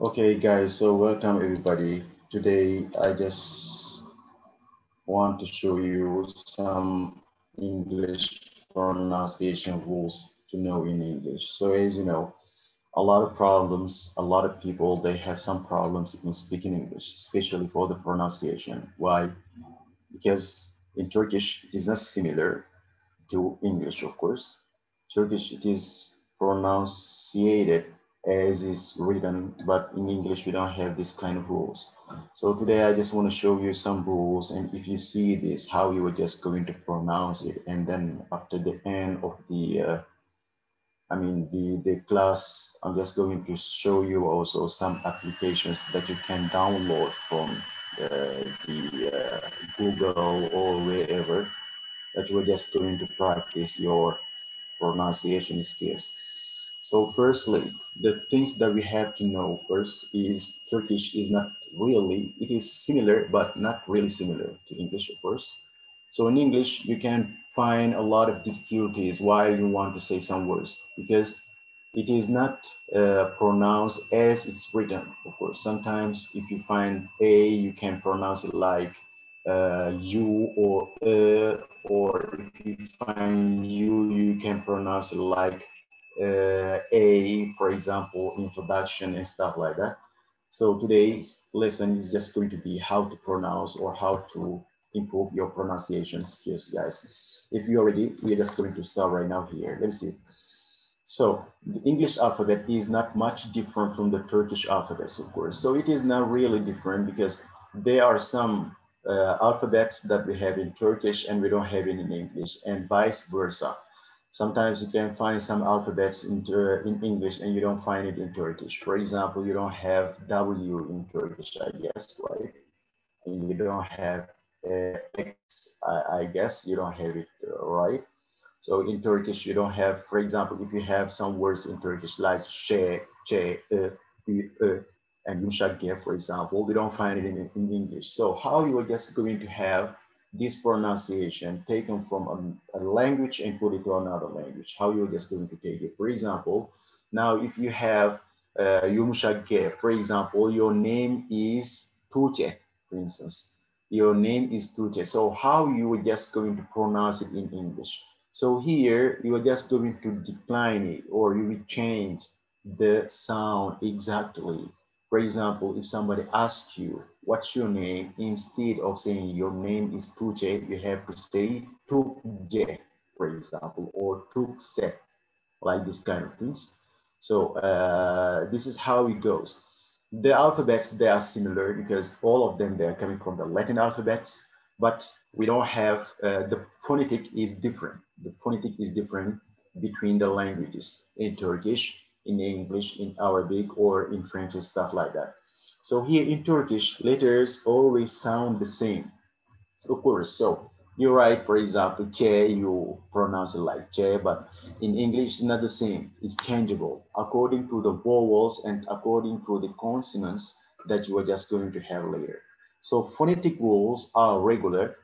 Okay, guys, so welcome everybody. Today, I just want to show you some English pronunciation rules to know in English. So, as you know, a lot of problems, a lot of people, they have some problems in speaking English, especially for the pronunciation. Why? Because in Turkish, it is not similar to English, of course. Turkish, it is pronunciated as is written, but in English, we don't have this kind of rules. So today, I just want to show you some rules, and if you see this, how you are just going to pronounce it, and then after the end of the class, I'm just going to show you also some applications that you can download from Google or wherever, that you are just going to practice your pronunciation skills. So firstly, the things that we have to know first is Turkish is not really, it is similar, but not really similar to English, of course. So in English, you can find a lot of difficulties while you want to say some words because it is not pronounced as it's written, of course. Sometimes if you find A, you can pronounce it like you or if you find you can pronounce it like A, for example, introduction and stuff like that. So today's lesson is just going to be how to pronounce or how to improve your pronunciation skills, guys. If you're ready, we're just going to start right now here. Let's see. So the English alphabet is not much different from the Turkish alphabets, of course. So it is not really different because there are some alphabets that we have in Turkish and we don't have it in English, and vice versa. Sometimes you can find some alphabets in English and you don't find it in Turkish. For example, you don't have W in Turkish, I guess, right? And you don't have X, I guess you don't have it, right? So in Turkish, you don't have, for example, if you have some words in Turkish like she, che, and yumuşak G, for example, we don't find it in English. So how you are just going to have this pronunciation taken from a language and put it to another language? How you're just going to take it? For example, now if you have yumuşak G, for example, your name is Tuğçe, for instance. Your name is Tuğçe. So how you are just going to pronounce it in English? So here you are just going to decline it or you will change the sound exactly. For example, if somebody asks you, what's your name? Instead of saying your name is Tuğçe, you have to say Tuğçe, for example, or Tuğçe, like this kind of things. So this is how it goes. The alphabets, they are similar because all of them, they are coming from the Latin alphabets, but we don't have, the phonetic is different. The phonetic is different between the languages in Turkish, in English, in Arabic, or in French and stuff like that. So here in Turkish, letters always sound the same, of course. So you write, for example, che, you pronounce it like che, but in English, it's not the same. It's changeable according to the vowels and according to the consonants that you are just going to have later. So phonetic rules are regular.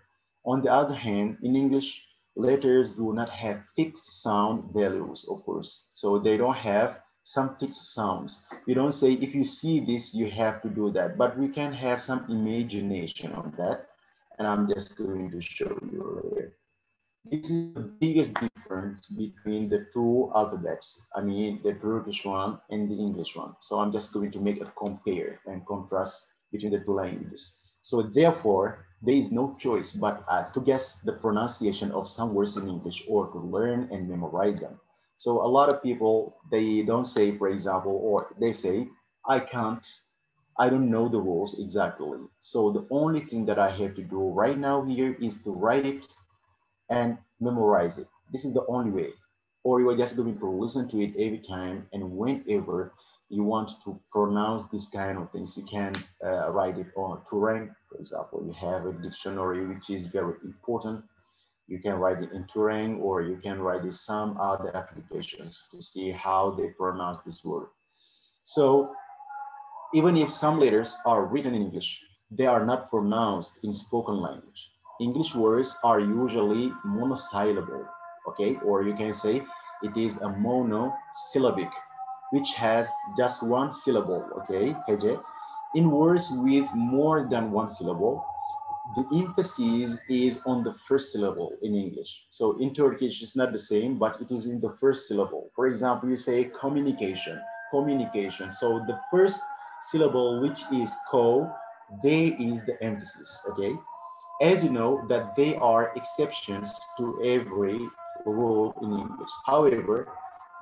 On the other hand, in English, letters do not have fixed sound values, of course. So they don't have some fixed sounds. You don't say, if you see this, you have to do that. But we can have some imagination on that. And I'm just going to show you later. This is the biggest difference between the two alphabets. I mean, the Turkish one and the English one. So I'm just going to make a compare and contrast between the two languages. So therefore, there is no choice but to guess the pronunciation of some words in English or to learn and memorize them. So a lot of people, they don't say, for example, or they say, I don't know the rules exactly. So the only thing that I have to do right now here is to write it and memorize it. This is the only way. Or you are just going to listen to it every time, and whenever you want to pronounce this kind of things, you can write it on Turing, for example. You have a dictionary, which is very important. You can write it in Turing, or you can write it some other applications to see how they pronounce this word. So even if some letters are written in English, they are not pronounced in spoken language. English words are usually monosyllable, okay? Or you can say it is a monosyllabic. which has just one syllable, okay, hece. In words with more than one syllable, the emphasis is on the first syllable in English. So in Turkish, it's not the same, but it is in the first syllable. For example, you say communication, communication. So the first syllable, which is ko, there is the emphasis, okay? As you know, that there are exceptions to every rule in English. However,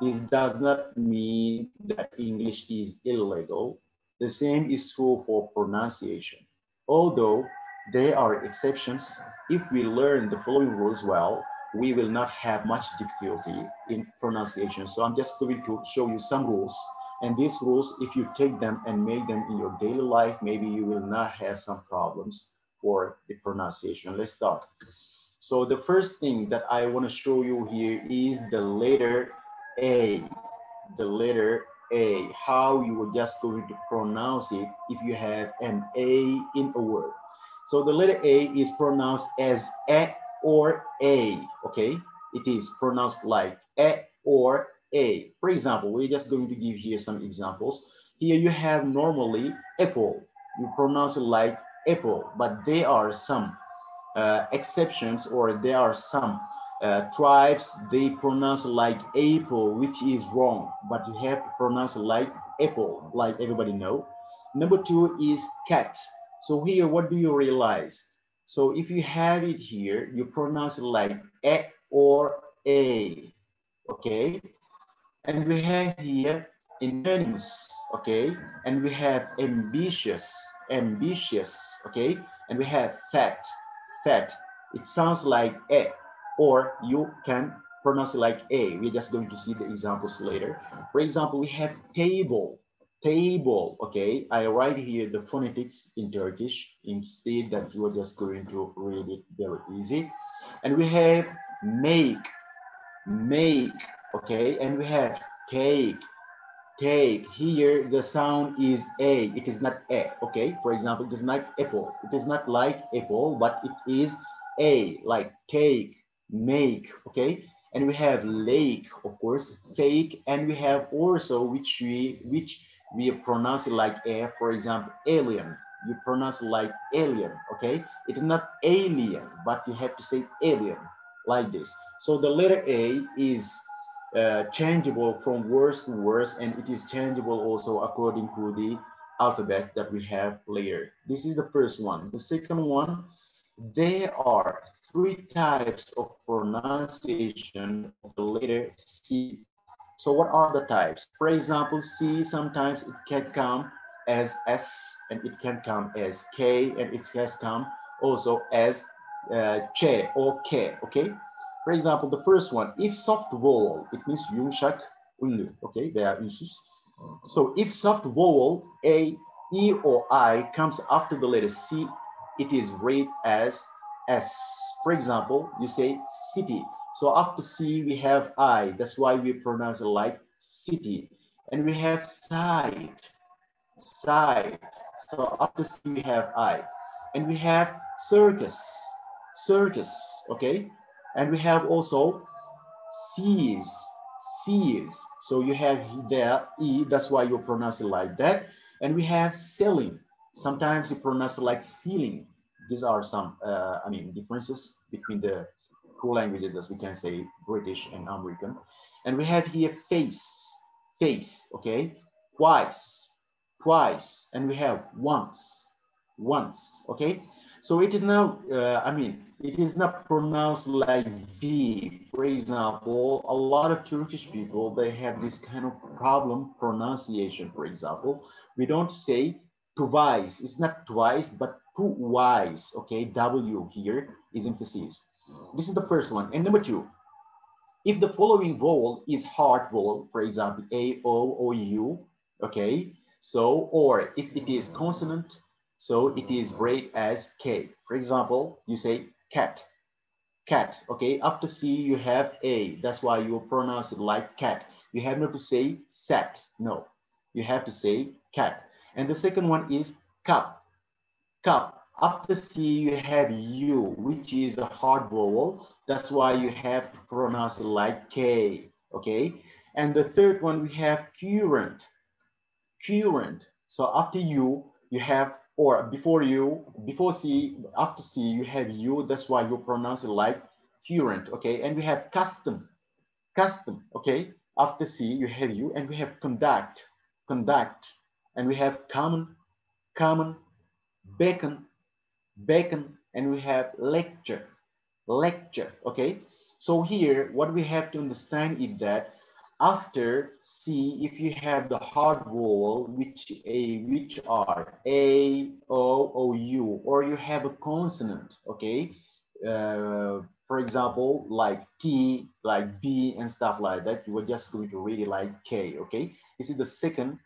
this does not mean that English is illegal. The same is true for pronunciation. Although there are exceptions, if we learn the following rules well, we will not have much difficulty in pronunciation. So I'm just going to show you some rules. And these rules, if you take them and make them in your daily life, maybe you will not have some problems for the pronunciation. Let's start. So the first thing that I want to show you here is the letter A. The letter A. How you are just going to pronounce it if you have an A in a word. So the letter A is pronounced as E or A, okay? It is pronounced like E or A. For example, we're just going to give here some examples. Here you have normally apple. You pronounce it like apple, but there are some exceptions, or there are some tribes, they pronounce like apple, which is wrong, but you have to pronounce it like apple, like everybody know. Number two is cat. So here, what do you realize? So if you have it here, you pronounce it like E or A, okay? And we have here unanimous, okay? And we have ambitious, ambitious, okay? And we have fat, fat. It sounds like E, or you can pronounce it like A. We're just going to see the examples later. For example, we have table, table, okay? I write here the phonetics in Turkish instead that you are just going to read it very easy. And we have make, make, okay? And we have take, take. Here the sound is A, it is not E, okay? For example, it is not apple. It is not like apple, but it is A, like take, make, okay? And we have lake, of course, fake, and we have also which we pronounce it like A, for example, alien. You pronounce it like alien, okay? It is not alien, but you have to say alien, like this. So the letter A is changeable from words to words, and it is changeable also according to the alphabet that we have later. This is the first one. The second one, there are three types of pronunciation of the letter C. So what are the types? For example, C, sometimes it can come as S, and it can come as K, and it has come also as Ç or K, okay? For example, the first one, if soft vowel, it means yumuşak ünlü, okay, veya ünsüz. So if soft vowel A, E, or I comes after the letter C, it is read as S. For example, you say city. So after C, we have I. That's why we pronounce it like city. And we have side, side. So after C, we have I. And we have circus, circus, okay? And we have also seas, seas. So you have there E, that's why you pronounce it like that. And we have ceiling. Sometimes you pronounce it like ceiling. These are some, differences between the two languages, as we can say, British and American. And we have here face, face, okay? Twice, twice. And we have once, once, okay? So it is now, it is not pronounced like V. For example, a lot of Turkish people, they have this kind of problem pronunciation, for example. We don't say twice, it's not twice, but twice, okay? W here is emphasis. This is the first one. And number two, if the following vowel is hard vowel, for example, A, O, or U, okay? So, or if it is consonant, so it is read as K. For example, you say cat, cat, okay? After C, you have A. That's why you pronounce it like cat. You have not to say sat, no. You have to say cat. And the second one is cup, cup. After C, you have U, which is a hard vowel. That's why you have to pronounce it like K, okay? And the third one, we have current. Current. So after you have, or before you, before C, after C, you have you. That's why you pronounce it like current, okay? And we have custom, custom, okay? After C, you have you, and we have conduct, conduct, and we have common, common, beckon, beckon, and we have lecture, lecture, okay? So here, what we have to understand is that after C, if you have the hard vowel, which are A, O, U, or you have a consonant, okay? For example, like T, like B, and stuff like that, you are just going to read it like K, okay? This is the second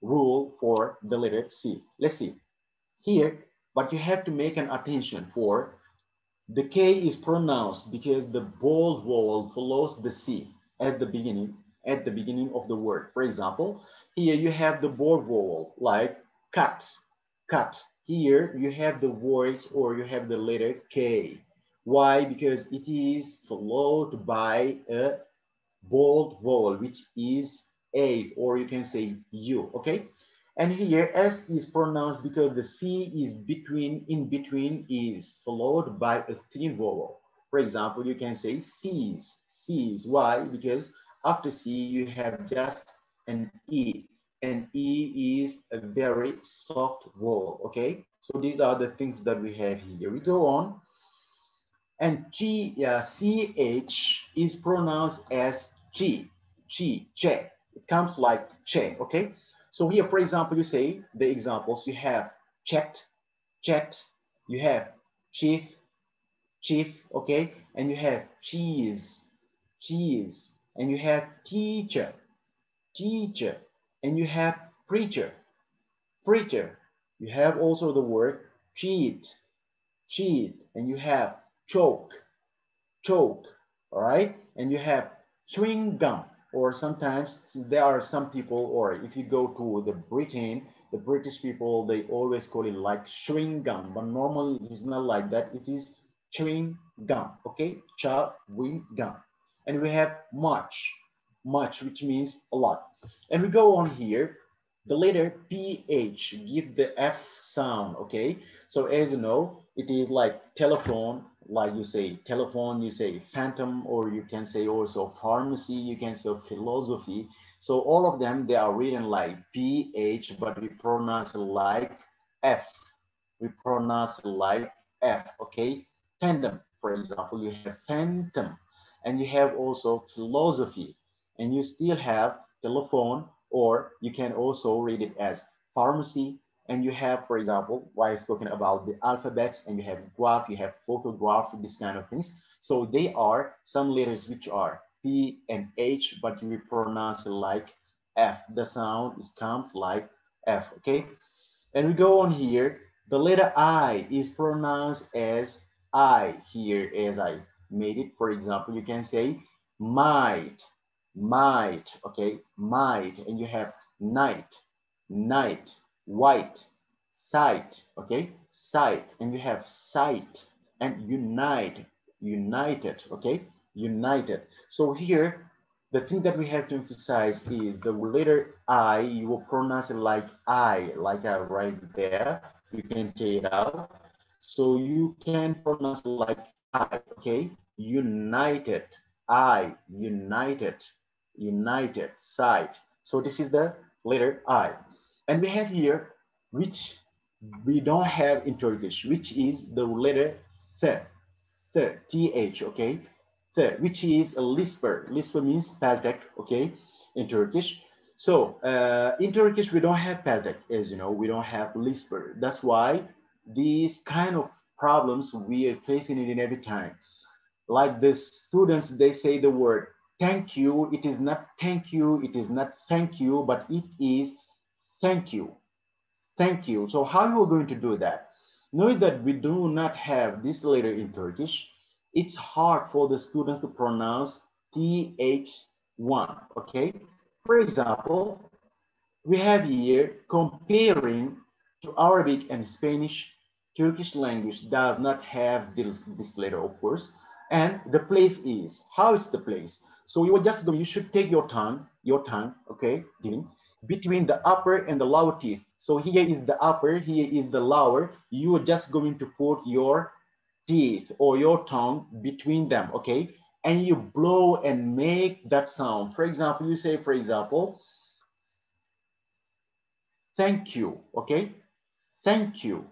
rule for the letter C. Let's see. Here, but you have to make an attention for the K is pronounced because the bold vowel follows the C at the beginning of the word. For example, here you have the bold vowel like cut, cut. Here you have the voice or you have the letter K. Why? Because it is followed by a bold vowel, which is A, or you can say U, okay? And here S is pronounced because the C is between, in between is followed by a thin vowel. For example, you can say C's, C's. Why? Because after C you have just an E, and E is a very soft vowel, okay? So these are the things that we have here. We go on. And CH is pronounced as G, che. It comes like che, okay? So here, for example, you say the examples, you have checked, checked, you have chief, chief, okay? And you have cheese, cheese, and you have teacher, teacher, and you have preacher, preacher. You have also the word cheat, cheat, and you have choke, choke, all right? And you have chewing gum, or sometimes there are some people, or if you go to the Britain, the British people, they always call it like chewing gum, but normally it's not like that. It is chewing gum, okay? Chewing gum. And we have much, much, which means a lot. And we go on here, the letter PH give the F sound, okay? So as you know, it is like telephone, like you say telephone, you say phantom, or you can say also pharmacy, you can say philosophy. So all of them, they are written like PH, but we pronounce it like F. We pronounce it like F, okay? Phantom, for example, you have phantom, and you have also philosophy, and you still have telephone, or you can also read it as pharmacy. And you have, for example, while talking about the alphabets, and you have graph, you have photograph, this kind of things. So they are some letters which are P and H, but you pronounce it like F. The sound comes like F, okay? And we go on here. The letter I is pronounced as I here, as I made it. For example, you can say might, might, okay, might, and you have night, night, white, sight, okay, sight, and you have sight, and unite, united, okay, united. So here, the thing that we have to emphasize is the letter I, you will pronounce it like I right there. You can take it out. So you can pronounce it like I, okay? United, I, united, united, sight. So this is the letter I. And we have here, which we don't have in Turkish, which is the letter th, th, okay? Th, which is a lisper. Lisper means peltek, okay, in Turkish. So in Turkish, we don't have peltek, as you know, we don't have lisper. That's why these kind of problems we are facing it in every time. Like the students, they say the word thank you. It is not thank you, it is not thank you, but it is thank you. Thank you. So how are we going to do that? Knowing that we do not have this letter in Turkish, it's hard for the students to pronounce TH1, okay? For example, we have here comparing to Arabic and Spanish. Turkish language does not have this letter, of course. And the place is, how is the place? So you should take your tongue, okay, between the upper and the lower teeth. So here is the upper, here is the lower. You are just going to put your teeth or your tongue between them, okay? And you blow and make that sound. For example, you say, for example, thank you, okay? Thank you,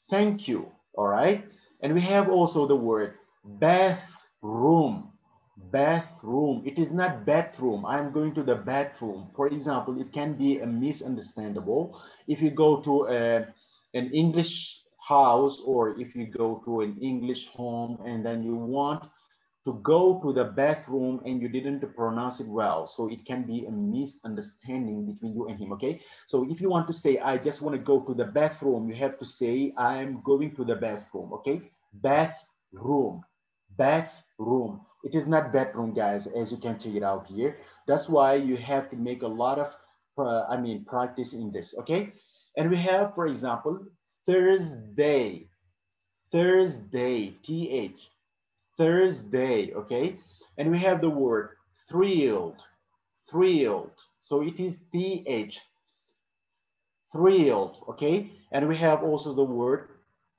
thank you, all right? And we have also the word bathroom. Bathroom. It is not bathroom. I'm going to the bathroom. For example, it can be a misunderstandable. If you go to an English house, or if you go to an English home and then you want to go to the bathroom and you didn't pronounce it well, so it can be a misunderstanding between you and him, okay? So if you want to say, I just want to go to the bathroom, you have to say, I'm going to the bathroom, okay? Bathroom, bathroom. It is not bedroom, guys, as you can check it out here. That's why you have to make a lot of, practice in this, okay? And we have, for example, Thursday, Thursday, TH. Thursday, okay? And we have the word thrilled, thrilled. So it is TH, thrilled, okay? And we have also the word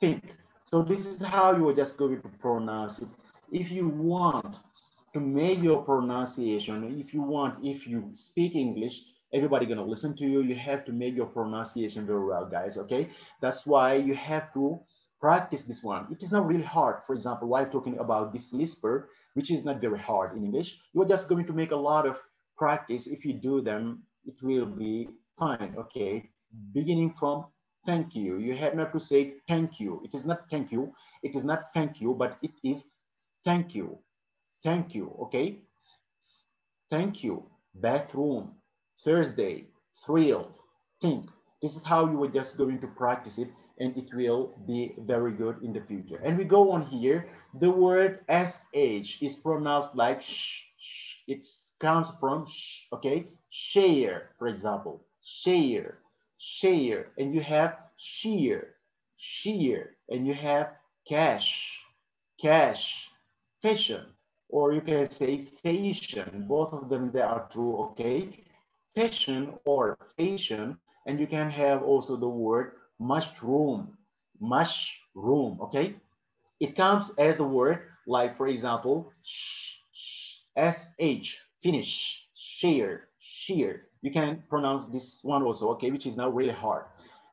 think. So this is how you are just going to pronounce it. If you want to make your pronunciation, if you speak English, everybody gonna listen to you. You have to make your pronunciation very well, guys, okay? That's why you have to practice this one. It is not really hard. For example, while talking about this whisper, which is not very hard in English, you are just going to make a lot of practice. If you do them, it will be fine, okay? Beginning from thank you. You have not to say thank you. It is not thank you. It is not thank you, but it is thank you. Thank you, okay? Thank you. Bathroom, Thursday, thrill, think. This is how you are just going to practice it, and it will be very good in the future. And we go on here. The word SH is pronounced like sh, sh. It comes from sh, okay? Share, for example. Share, share. And you have sheer, sheer. And you have cash, cash, fashion, or you can say fashion. Both of them, they are true, okay? Fashion or fashion, and you can have also the word mushroom, mushroom, okay? It comes as a word like, for example, sh, finish, share, sheer. You can pronounce this one also, okay, which is not really hard.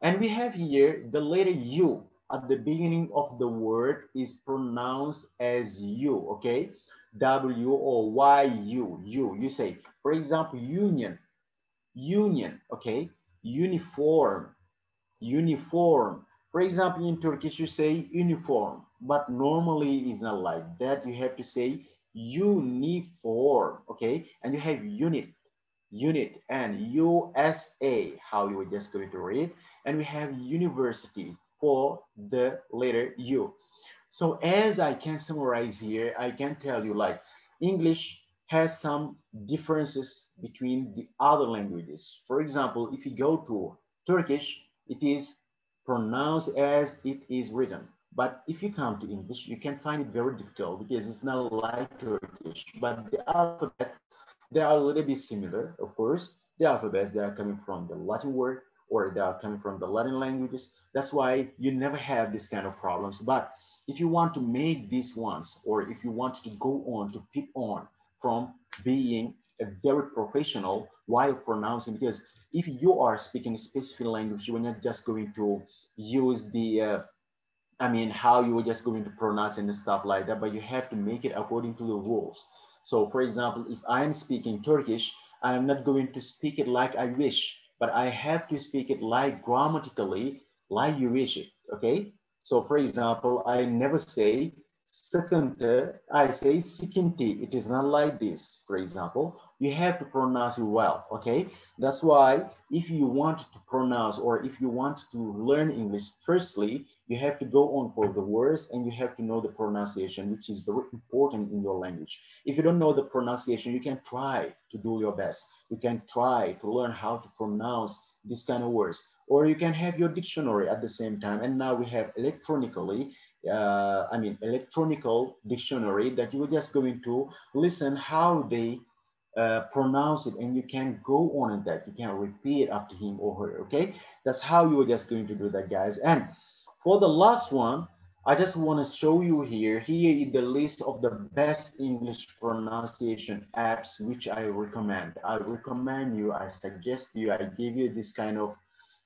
And we have here the letter U at the beginning of the word is pronounced as U, okay? W or Y-U, U. You say, for example, union, union, okay? Uniform, uniform. For example, in Turkish, you say uniform, but normally it's not like that. You have to say uniform, okay? And you have unit, unit, and USA, how you were just going to read. And we have university for the letter U. So as I can summarize here, I can tell you like English has some differences between the other languages. For example, if you go to Turkish, it is pronounced as it is written. But if you come to English, you can find it very difficult because it's not like Turkish. But the alphabet, they are a little bit similar, of course. The alphabets, they are coming from the Latin word or they are coming from the Latin languages. That's why you never have this kind of problems. But if you want to make these ones, or if you want to go on to keep on from being a very professional while pronouncing, because if you are speaking a specific language, you are not just going to use the how you were just going to pronounce and stuff like that, but you have to make it according to the rules. So for example, if I'm speaking Turkish, I'm not going to speak it like I wish, but I have to speak it like grammatically, like you wish it, okay? So for example, I never say sıkıntı, I say sıkıntı. It is not like this, for example. You have to pronounce it well, okay? That's why if you want to pronounce or if you want to learn English, firstly, you have to go on for the words and you have to know the pronunciation, which is very important in your language. If you don't know the pronunciation, you can try to do your best. You can try to learn how to pronounce these kind of words, or you can have your dictionary at the same time. And now we have electronically I mean, electronical dictionary that you are just going to listen how they pronounce it, and you can go on in that. You can repeat after him or her, okay? That's how you are just going to do that, guys. And for the last one, I just want to show you here. Here is the list of the best English pronunciation apps which I recommend. I recommend you, I suggest you, I give you this kind of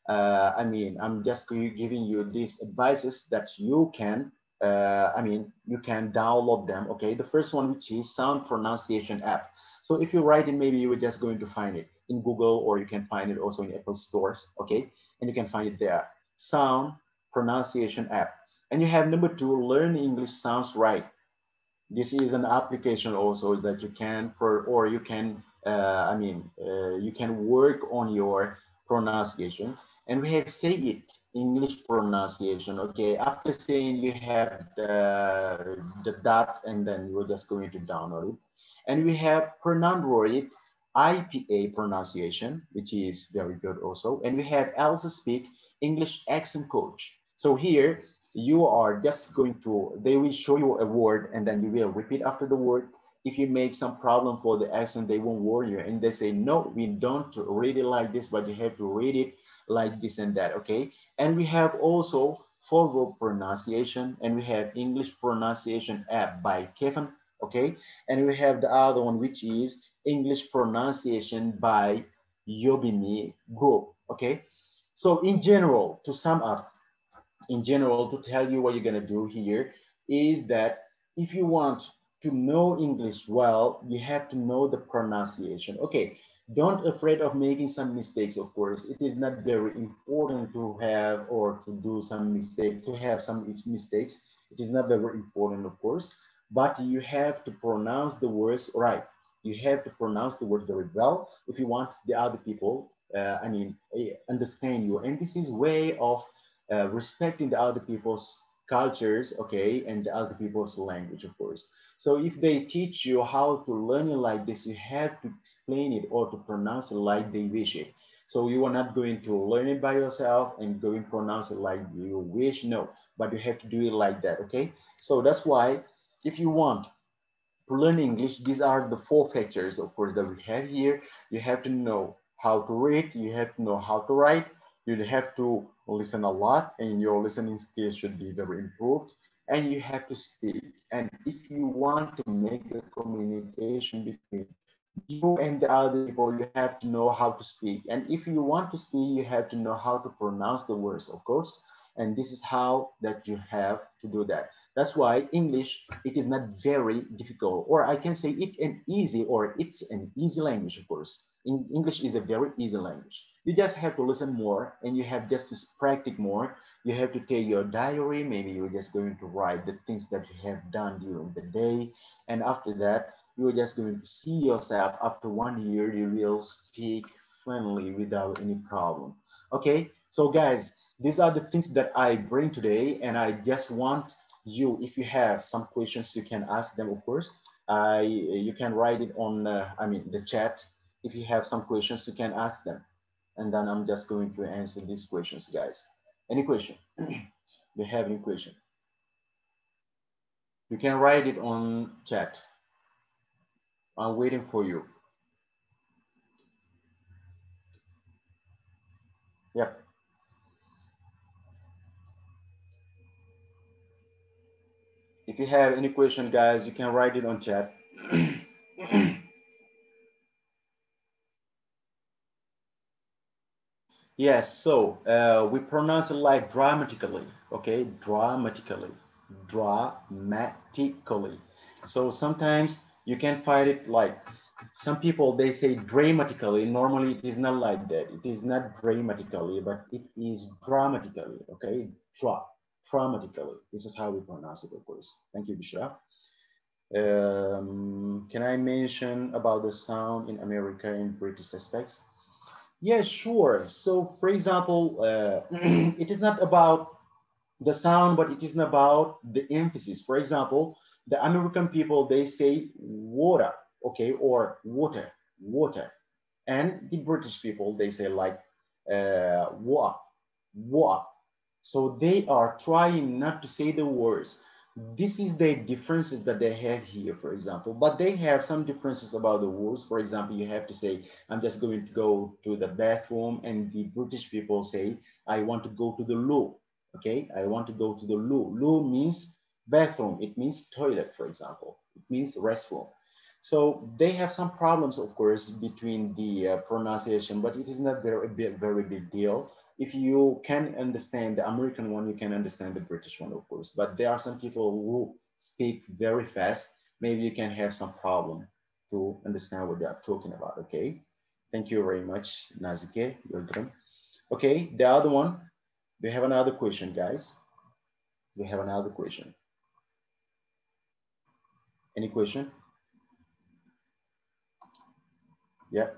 I mean, I'm just giving you these advices that you can, I mean, you can download them. Okay, the first one, which is sound pronunciation app. So if you write it, maybe you are just going to find it in Google, or you can find it also in Apple stores. Okay, and you can find it there. Sound pronunciation app. And you have number two, learn English sounds right. This is an application also that you can, or you can, you can work on your pronunciation. And we have say it, English pronunciation. Okay, after saying, you have the dot, and then you're just going to download it. And we have Pronandroid IPA pronunciation, which is very good also. And we have also speak English accent coach. So here you are just going to, they will show you a word, and then you will repeat after the word. If you make some problem for the accent, they won't warn you, and they say, no, we don't read it like this, but you have to read it like this and that. Okay, and we have also forward pronunciation, and we have English pronunciation app by Kevin. Okay, and we have the other one, which is English pronunciation by Yobimi Group. Okay, so in general, to sum up, in general, to tell you what you're going to do here is that if you want to know English well, you have to know the pronunciation. Okay, don't afraid of making some mistakes. Of course, it is not very important to have, or to do some mistake, to have some mistakes. It is not very important, of course, but you have to pronounce the words right. You have to pronounce the word very well if you want the other people, understand you. And this is way of respecting the other people's cultures, okay, and the other people's language, of course. So if they teach you how to learn it like this, you have to explain it or to pronounce it like they wish it. So you are not going to learn it by yourself and going to pronounce it like you wish, no, but you have to do it like that, okay? So that's why if you want to learn English, these are the four factors, of course, that we have here. You have to know how to read, you have to know how to write, you have to listen a lot, and your listening skills should be very improved, and you have to speak. And if you want to make a communication between you and the other people, you have to know how to speak. And if you want to speak, you have to know how to pronounce the words, of course. And this is how that you have to do that. That's why English, it is not very difficult, or I can say it's an easy, or it's an easy language, of course. English is a very easy language. You just have to listen more, and you have just to practice more. You have to take your diary. Maybe you're just going to write the things that you have done during the day. And after that, you're just going to see yourself after 1 year, you will speak fluently without any problem. Okay, so guys, these are the things that I bring today, and I just want you, if you have some questions, you can ask them, of course. You can write it on, the chat. If you have some questions, you can ask them. And then I'm just going to answer these questions, guys. Any question? You have any question? You can write it on chat. I'm waiting for you. Yep. If you have any question, guys, you can write it on chat. Yes, so we pronounce it like dramatically, okay? Dramatically, dramatically. So sometimes you can find it like, some people, they say dramatically. Normally it is not like that. It is not dramatically, but it is dramatically, okay? Dramatically. This is how we pronounce it, of course. Thank you, Bishra. Can I mention about the sound in America and British aspects? Yeah, sure. So, for example, it is not about the sound, but it is about the emphasis. For example, the American people, they say water, okay, or water, water. And the British people, they say like wa, wa. So they are trying not to say the words. This is the differences that they have here, for example, but they have some differences about the words. For example, you have to say, I'm just going to go to the bathroom, and the British people say, I want to go to the loo. Okay, I want to go to the loo. Loo means bathroom. It means toilet, for example. It means restroom. So they have some problems, of course, between the pronunciation, but it is not very big deal. If you can understand the American one, you can understand the British one, of course. But there are some people who speak very fast. Maybe you can have some problem to understand what they are talking about, okay? Thank you very much, Nazike, Yildirim. Okay, the other one, we have another question, guys. We have another question. Any question? Yeah.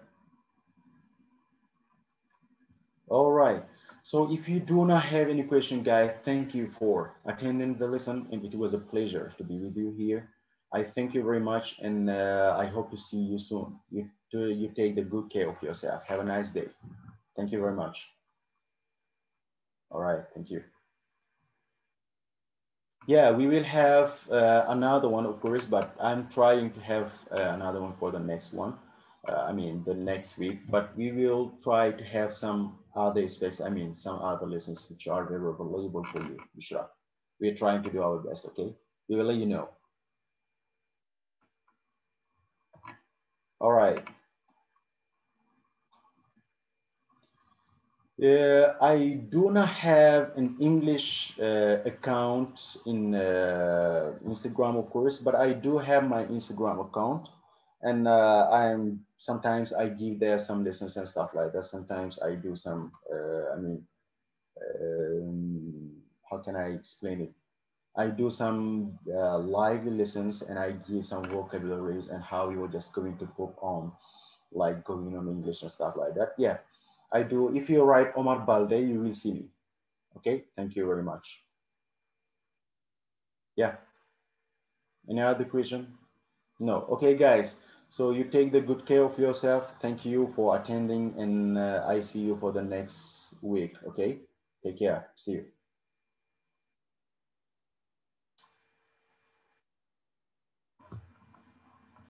All right. So if you do not have any question, guys, thank you for attending the lesson, and it was a pleasure to be with you here. I thank you very much, and I hope to see you soon. You take the good care of yourself. Have a nice day. Thank you very much. All right. Thank you. Yeah, we will have another one, of course, but I'm trying to have another one for the next one. I mean, the next week, but we will try to have some other aspects, I mean, some other lessons which are very available for you, Bishra. We're trying to do our best, okay? We will let you know. All right. I do not have an English account in Instagram, of course, but I do have my Instagram account, and I'm sometimes I give there some lessons and stuff like that. Sometimes I do some, I mean, how can I explain it? I do some live lessons, and I give some vocabularies and how you're just going to put on, like going on English and stuff like that. Yeah, I do. If you write Omar Balde, you will see me. Okay, thank you very much. Yeah, any other question? No. Okay, guys. So you take the good care of yourself. Thank you for attending, and I see you for the next week. Okay, take care. See you.